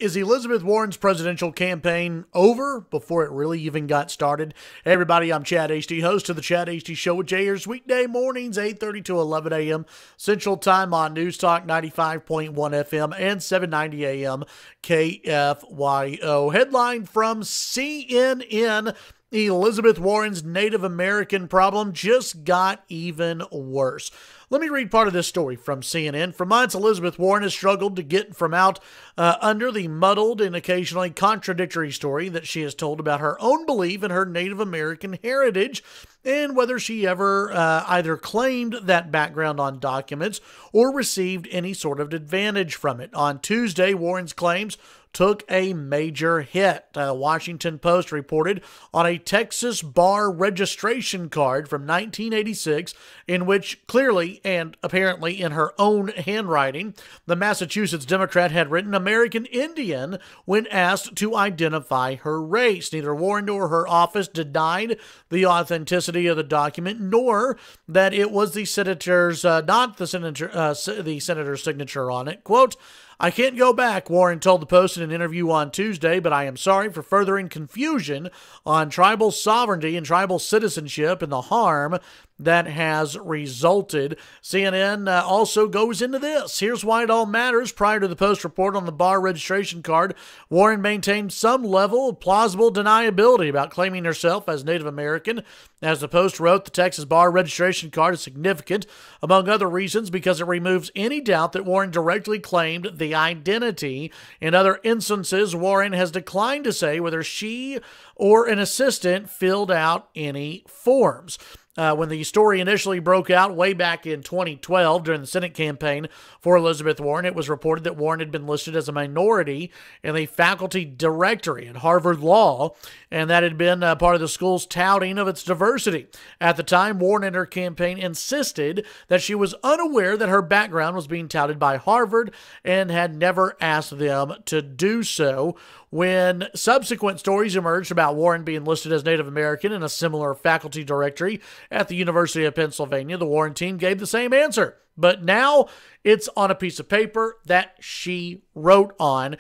Is Elizabeth Warren's presidential campaign over before it really even got started? Hey everybody, I'm Chad Hasty, host of the Chad Hasty Show, which airs weekday mornings 8:30 to 11 a.m. Central Time on News Talk 95.1 FM and 790 a.m. KFYO. Headline from CNN: Elizabeth Warren's Native American problem just got even worse. Let me read part of this story from CNN. For months, Elizabeth Warren has struggled to get from out under the muddled and occasionally contradictory story that she has told about her own belief in her Native American heritage and whether she ever either claimed that background on documents or received any sort of advantage from it. On Tuesday, Warren's claims took a major hit. Washington Post reported on a Texas bar registration card from 1986 in which clearly and apparently in her own handwriting, the Massachusetts Democrat had written American Indian when asked to identify her race. Neither Warren nor her office denied the authenticity of the document, nor that it was the senator's, the senator's signature on it. Quote, "I can't go back," Warren told the Post in an interview on Tuesday, "but I am sorry for furthering confusion on tribal sovereignty and tribal citizenship and the harm that has resulted." CNN also goes into this. Here's why it all matters. Prior to the Post report on the bar registration card, Warren maintained some level of plausible deniability about claiming herself as Native American. As the Post wrote, the Texas bar registration card is significant, among other reasons, because it removes any doubt that Warren directly claimed the identity. In other instances, Warren has declined to say whether she or an assistant filled out any forms. When the story initially broke out way back in 2012 during the Senate campaign for Elizabeth Warren, it was reported that Warren had been listed as a minority in the faculty directory at Harvard Law, and that had been part of the school's touting of its diversity. At the time, Warren and her campaign insisted that she was unaware that her background was being touted by Harvard and had never asked them to do so. When subsequent stories emerged about Warren being listed as Native American in a similar faculty directory at the University of Pennsylvania, the Warren team gave the same answer. But now it's on a piece of paper that she wrote on.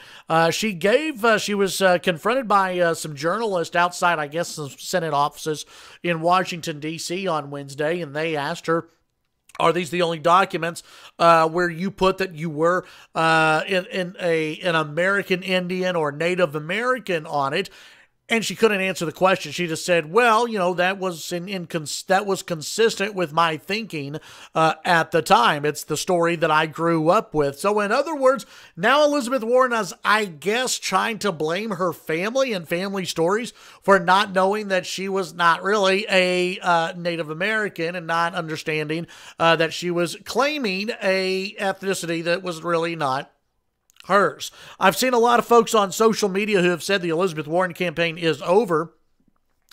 She was confronted by some journalists outside, I guess, some Senate offices in Washington, D.C. on Wednesday, and they asked her, "Are these the only documents where you put that you were an American Indian or Native American on it?" And she couldn't answer the question. She just said, "Well, you know, that was that was consistent with my thinking at the time. It's the story that I grew up with." So in other words, now Elizabeth Warren is, I guess, trying to blame her family and family stories for not knowing that she was not really a Native American and not understanding that she was claiming a ethnicity that was really not hers. I've seen a lot of folks on social media who have said the Elizabeth Warren campaign is over,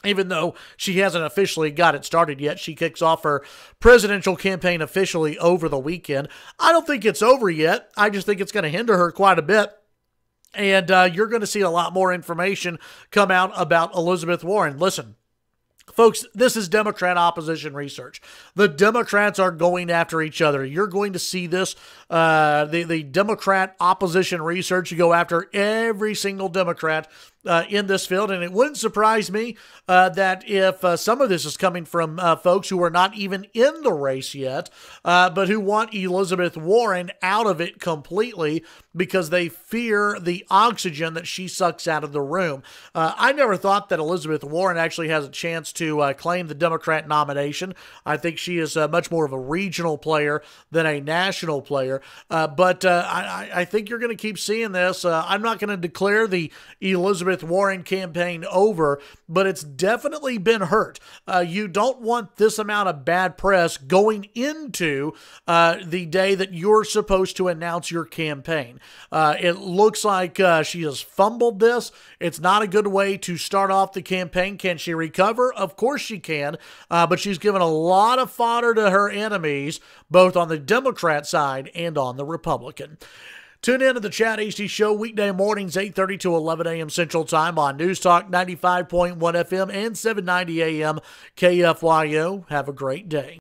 even though she hasn't officially got it started yet. She kicks off her presidential campaign officially over the weekend. I don't think it's over yet. I just think it's going to hinder her quite a bit. And you're going to see a lot more information come out about Elizabeth Warren. Listen, folks, this is Democrat opposition research. The Democrats are going after each other. You're going to see this, the Democrat opposition research go after every single Democrat in this field, and it wouldn't surprise me that if some of this is coming from folks who are not even in the race yet, but who want Elizabeth Warren out of it completely because they fear the oxygen that she sucks out of the room. I never thought that Elizabeth Warren actually has a chance to claim the Democrat nomination. I think she is much more of a regional player than a national player, but I think you're going to keep seeing this. I'm not going to declare the Elizabeth Warren campaign over, but it's definitely been hurt. You don't want this amount of bad press going into the day that you're supposed to announce your campaign. It looks like she has fumbled this. It's not a good way to start off the campaign. Can she recover? Of course she can, but she's given a lot of fodder to her enemies, both on the Democrat side and on the Republican. Tune in to the Chad Hasty Show weekday mornings 8:30 to 11 a.m. Central Time on News Talk 95.1 FM and 790 a.m. KFYO. Have a great day.